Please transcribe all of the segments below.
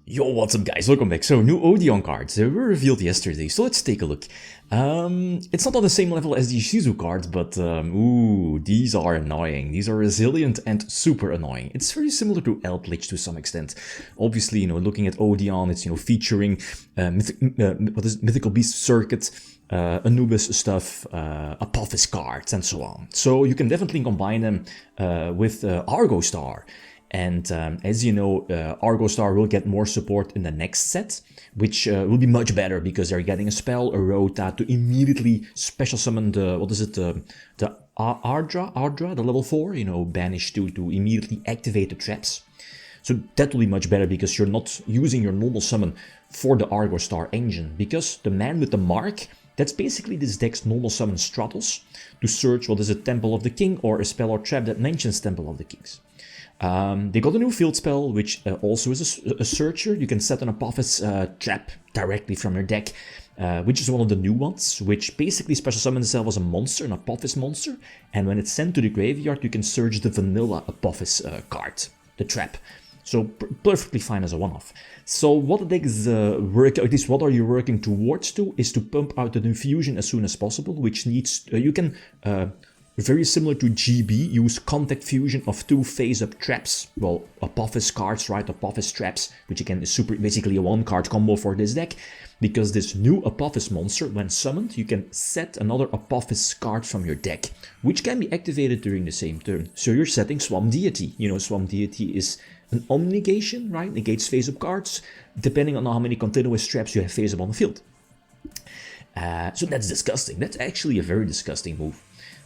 Yo, what's up guys, welcome back. So, new Odion cards, they were revealed yesterday, so let's take a look. It's not on the same level as the Shizu cards, but ooh, these are annoying. These are resilient and super annoying. It's very similar to Elplich to some extent. Obviously, looking at Odion, it's, featuring Mythical Beast Circuit, Anubis stuff, Apophis cards, and so on. So you can definitely combine them with Argo Star. And as you know, Argo Star will get more support in the next set, which will be much better because they're getting a spell, a Rota, to immediately special summon the, the Ardra, the level 4, banish to immediately activate the traps. So that will be much better because you're not using your normal summon for the Argo Star engine, because the man with the mark, that's basically this deck's normal summon Stratos to search Temple of the King or a spell or trap that mentions Temple of the Kings. They got a new field spell, which also is a searcher. You can set an Apophis trap directly from your deck, which is one of the new ones, which basically special summons itself as a monster, an Apophis monster, and when it's sent to the graveyard, you can search the vanilla Apophis card, the trap. So perfectly fine as a one-off. So what the deck is working, at least what are you working towards is to pump out the new fusion as soon as possible, which needs, you can, very similar to GB, use contact fusion of 2 face-up traps. Well, Apophis cards, right? Apophis traps, which again is basically a 1-card combo for this deck. Because this new Apophis monster, when summoned, you can set another Apophis card from your deck, which can be activated during the same turn. So you're setting Swamp Deity. Swamp Deity is an omni-negation, right? Negates face-up cards, depending on how many continuous traps you have face-up on the field. So that's disgusting. That's actually a very disgusting move.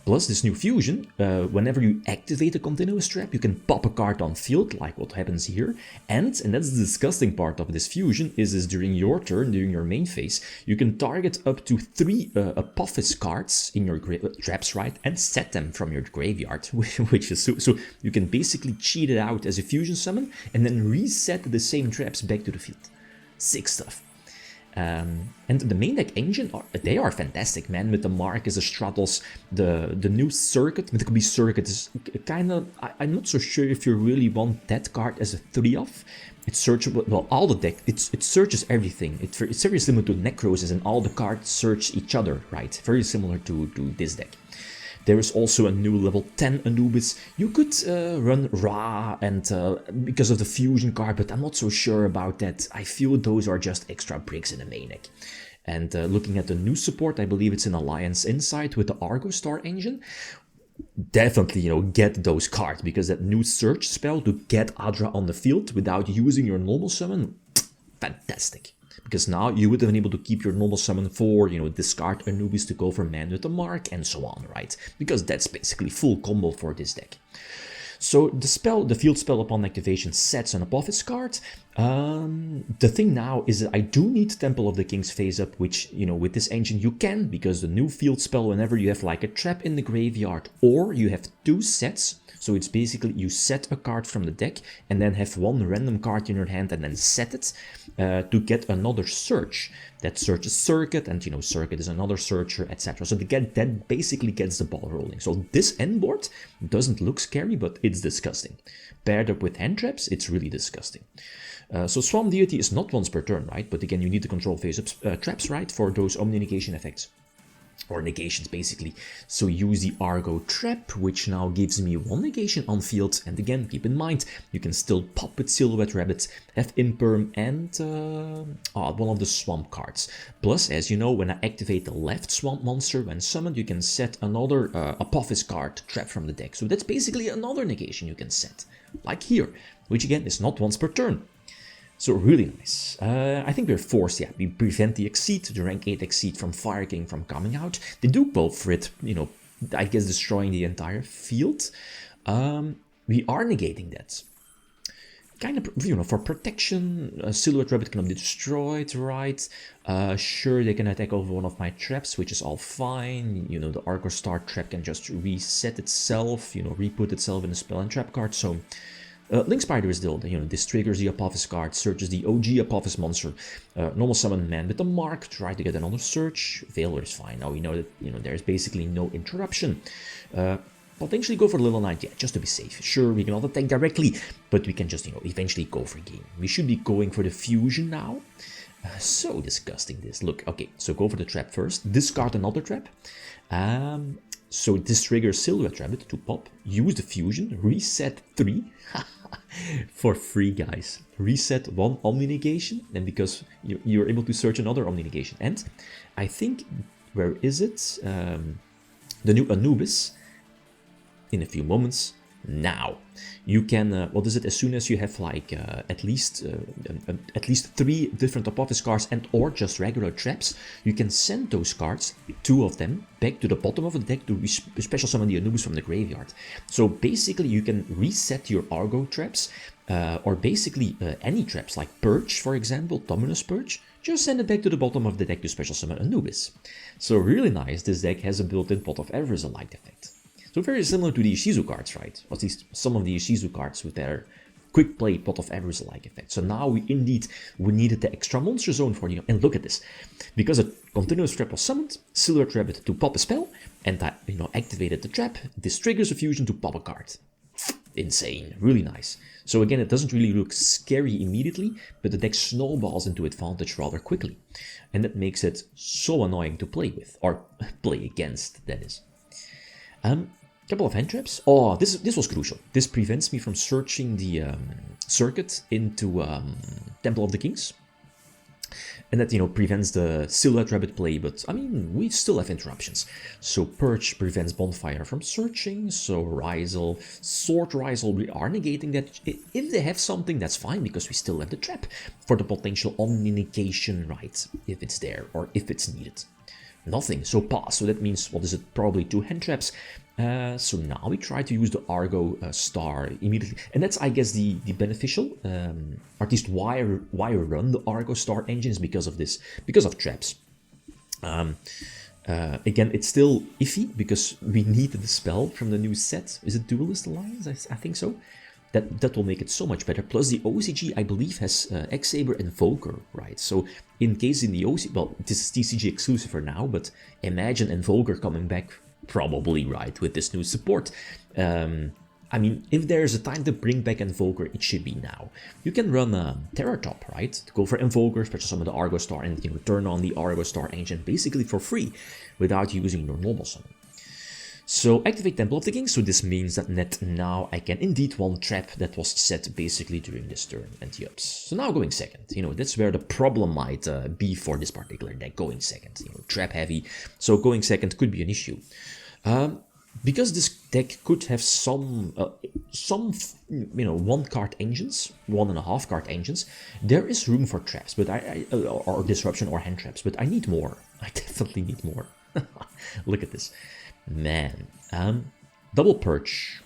Plus, this new fusion, whenever you activate a continuous trap, you can pop a card on field, like what happens here. And that's the disgusting part of this fusion, is during your turn, during your main phase, you can target up to 3 Apophis cards in your traps, right? And set them from your graveyard, which is so you can basically cheat it out as a fusion summon, and then reset the same traps back to the field. Sick stuff. And the main deck engine, they are fantastic, man. With the mark is a Stratos, the new circuit, Mythical Beast Circuit is kind of, I'm not so sure if you really want that card as a 3-off. It's searchable, well, all the deck, it searches everything. It's very similar to Necrosis, and all the cards search each other, right? Very similar to this deck. There is also a new level 10 Anubis. You could run Ra and because of the fusion card, but I'm not so sure about that. I feel those are just extra bricks in the main deck. And looking at the new support, I believe it's in Alliance Insight with the Argo Star engine. Definitely, get those cards, because that new search spell to get Adra on the field without using your normal summon, fantastic. Because now you would have been able to keep your normal summon for, discard Anubis to go for Man with the Mark and so on, right? Because that's basically full combo for this deck. So the field spell upon activation sets an Apophis card. The thing now is that I do need Temple of the King's face up, which, with this engine you can, because the new field spell, whenever you have like a trap in the graveyard, or you have 2 sets. So it's basically you set a card from the deck and then have 1 random card in your hand and then set it to get another search. That searches Circuit, and Circuit is another searcher, etc. So that basically gets the ball rolling. So this end board doesn't look scary, but it's disgusting. Paired up with hand traps, it's really disgusting. So Swamp Deity is not once per turn, right? But again, you need to control face-up traps, right? For those omni-negation effects. Or negations, basically. So use the Argo Trap, which now gives me 1 negation on field. And again, keep in mind, you can still pop with Silhouette Rabbit, have Imperm, and one of the Swamp cards. Plus, as you know, when I activate the left Swamp monster, when summoned, you can set another Apophis card trap from the deck. So that's basically another negation you can set, like here, which again is not once per turn. So really nice. I think we're forced, we prevent the Exceed, the rank 8 Exceed from Fire King from coming out. They do go for it, I guess destroying the entire field. We are negating that. Kind of, for protection, Silhouette Rabbit cannot be destroyed, right? Sure, they can attack over one of my traps, which is all fine. The Argo Star trap can just reset itself, re-put itself in a spell and trap card, so... Link Spider is still, this triggers the Apophis card, searches the OG Apophis monster. Normal summon Man with the Mark, try to get another search. Veiler is fine. Now we know that, there's basically no interruption. potentially go for Little Knight, yeah, just to be safe. Sure, we cannot attack directly, but we can just, you know, eventually go for game. We should be going for the fusion now. So disgusting, this. Look, okay, so go for the trap first. Discard another trap. So this triggers Silhouette Rabbit to pop. Use the fusion. Reset 3. For free, guys. Reset 1 Omni Negation. And because you're able to search another Omni Negation. And I think, where is it? The new Anubis. In a few moments. Now you can what is it, as soon as you have like at least 3 different Apophis cards and or just regular traps, you can send those cards, 2 of them, back to the bottom of the deck to special summon the Anubis from the graveyard. So basically you can reset your Argo traps or basically any traps like Purge, for example, Dominus Purge, just send it back to the bottom of the deck to special summon Anubis. So really nice, this deck has a built-in Pot of Avarice-like effect. So very similar to the Ishizu cards, right? Or at least some of the Ishizu cards with their quick play Pot of Avarice-like effect. So now we needed the extra monster zone for you. And look at this. Because a continuous trap was summoned, Silhouette Rabbit to pop a spell, and that, you know, activated the trap. This triggers a fusion to pop a card. Insane. Really nice. So again, it doesn't really look scary immediately, but the deck snowballs into advantage rather quickly. And that makes it so annoying to play with, or play against, that is. Couple of hand traps. Oh, this was crucial. This prevents me from searching the circuit into Temple of the Kings. And that, you know, prevents the Silhouette Rabbit play, but I mean, we still have interruptions. So Purge prevents Bonfire from searching, so Rizal, Sword Rizal, we are negating that. If they have something, that's fine, because we still have the trap for the potential Omni Negation, right, if it's there, or if it's needed. Nothing, so pass. So that means, what is it, probably 2 hand traps. So now we try to use the Argo star immediately, and that's, I guess, the beneficial, or at least why I run the Argo star engines, because of this, because of traps. Again, it's still iffy because we need the spell from the new set. Is it Duelist Alliance? I think so. That will make it so much better. Plus the OCG, I believe, has X-Saber Invoker, right? So in case in the OCG, well, this is TCG exclusive for now, but imagine Invoker coming back, probably, right, with this new support. I mean, if there's a time to bring back Invoker, it should be now. You can run Terratop, right? To go for Invoker, special summon the Argo Star, and you know, turn on the Argo Star engine basically for free, without using your normal summon. So activate Temple of the Kings, so this means that now I can indeed one trap that was set basically during this turn, and yups. So now going second, you know, that's where the problem might be for this particular deck, going second, you know, trap heavy, so going second could be an issue. Because this deck could have some you know, 1-card engines, 1.5-card engines, there is room for traps, but or disruption or hand traps, but I need more. I definitely need more. Look at this. Man, double Purge,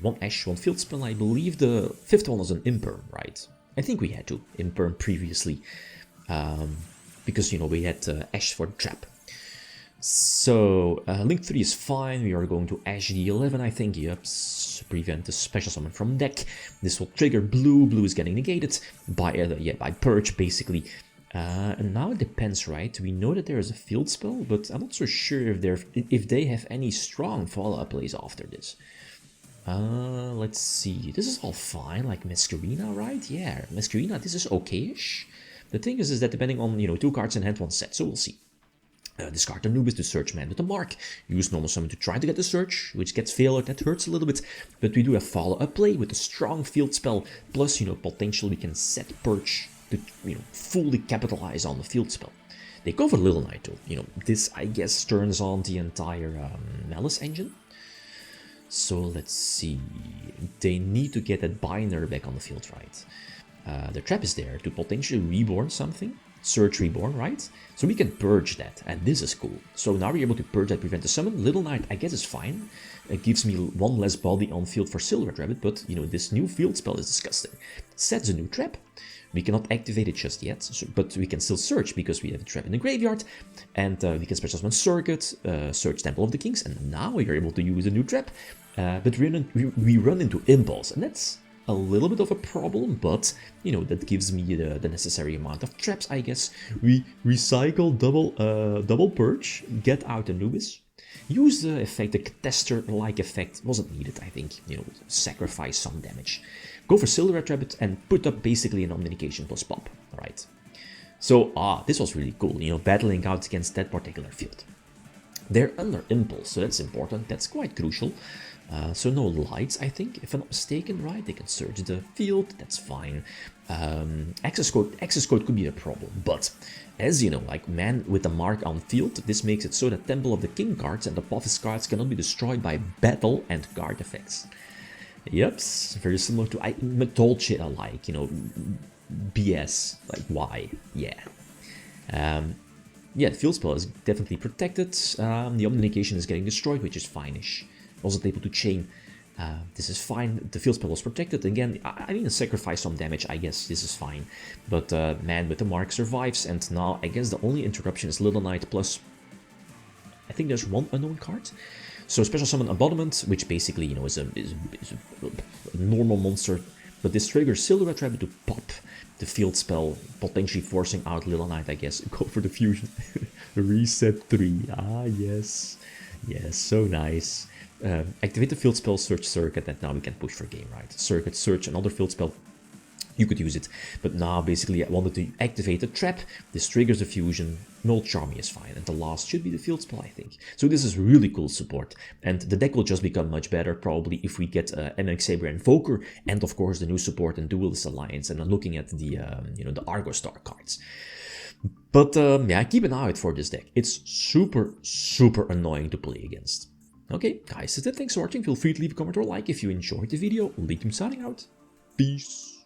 1 Ash, 1 Field Spell. I believe the 5th one was an Imperm, right? I think we had to Imperm previously, because, you know, we had Ash for trap. So Link 3 is fine. We are going to Ash the 11, I think. Yep, prevent the special summon from deck. This will trigger blue. Blue is getting negated by by Purge, basically. And now it depends, right? We know that there is a field spell, but I'm not so sure if they have any strong follow-up plays after this. Let's see. This is all fine, like Masquerina, right? Yeah, Masquerina, this is okay-ish. The thing is that depending on, you know, 2 cards in hand, 1 set, so we'll see. Discard Anubis to search man with a mark. Use normal summon to try to get the search, which gets failed. That hurts a little bit, but we do have follow-up play with a strong field spell. Plus, you know, potentially we can set Purge to, you know, fully capitalize on the field spell. They go for Little Knight though. You know, this, I guess, turns on the entire Malice engine. So let's see. They need to get that Binder back on the field, right? The trap is there to potentially reborn something. Search Reborn, right? So we can purge that, and this is cool. So now we're able to purge that, prevent the summon. Little Knight, I guess, is fine. It gives me 1 less body on field for Silhouette Rabbit, but, you know, this new field spell is disgusting. Sets a new trap. We cannot activate it just yet, so, but we can still search because we have a trap in the graveyard, and we can special summon Circuit, search Temple of the Kings, and now we are able to use a new trap. But we run into Impulse, and that's a little bit of a problem, but, you know, that gives me the necessary amount of traps, I guess. We recycle double Purge, get out Anubis. Use the effect, the Tester-like effect, wasn't needed, I think, you know, sacrifice some damage. Go for Silhouette Rabbit and put up basically an Omnication plus pop, alright. So, this was really cool, you know, battling out against that particular field. They're under Impulse, so that's important, that's quite crucial. So no lights, I think, if I'm not mistaken, right? They can search the field, that's fine. Access code could be a problem, but as you know, like man with a mark on field, this makes it so that Temple of the King cards and Apophis cards cannot be destroyed by battle and guard effects. Yep, very similar to Metolche alike, you know, BS, like why? Yeah. Yeah, the field spell is definitely protected. The Omnication is getting destroyed, which is fine-ish. Also able to chain. This is fine. The field spell was protected. Again, I need to sacrifice some damage, I guess. This is fine. But man with the mark survives, and now I guess the only interruption is Little Knight plus... I think there's one unknown card. So Special Summon Embodiment, which basically, you know, is a normal monster. But this triggers Silhouette Rabbit to pop the field spell, potentially forcing out Little Knight, I guess. Go for the fusion. Reset 3. Ah, yes. Yes, so nice. Activate the field spell, search circuit, and now we can push for game, right? Circuit, search another field spell. You could use it, but now basically I wanted to activate a trap. This triggers the fusion. Null Charmy is fine, and the last should be the field spell, I think. So this is really cool support, and the deck will just become much better probably if we get MX Saber Invoker, and of course the new support and Duelist Alliance. And I'm looking at the you know, the Argo Star cards. But yeah, keep an eye out for this deck. It's super annoying to play against. Okay, guys, that's it. Thanks for watching. Feel free to leave a comment or like if you enjoyed the video. Leakum signing out. Peace.